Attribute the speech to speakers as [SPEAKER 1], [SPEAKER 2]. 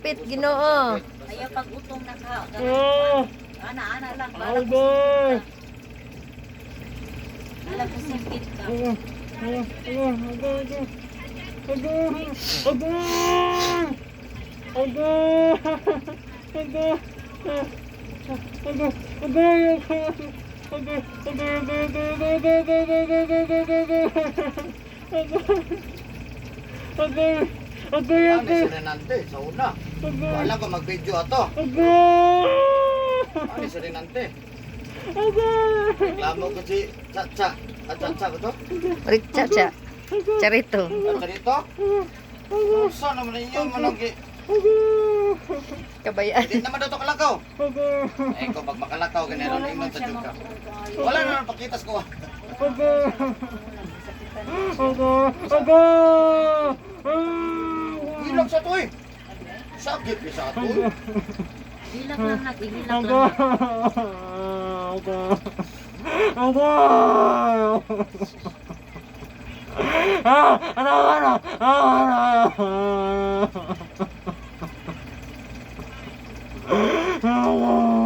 [SPEAKER 1] sakit, Ginoo.
[SPEAKER 2] Ayaw pag utong na ka. Ana lang.
[SPEAKER 3] Agay!
[SPEAKER 2] Alam ko sakit ka.
[SPEAKER 4] Ano si Renante sa una? Wala ko mag-video ato. Ano si Renante? Reklamo ko si Chacha. Chacha ba to?
[SPEAKER 1] Richa. Charito.
[SPEAKER 4] Chacha dito? Saan naman ninyo manunggi?
[SPEAKER 1] Kabayaan.
[SPEAKER 4] Hindi naman daw ito kalakaw. Eh, kung pag makalakaw, ganyan rin yung tadyog ka. Wala na naman pakitas ko. Hilak sa to eh. Sakit ni sa to.
[SPEAKER 2] Hilak lang naghihilak lang.
[SPEAKER 3] Ano?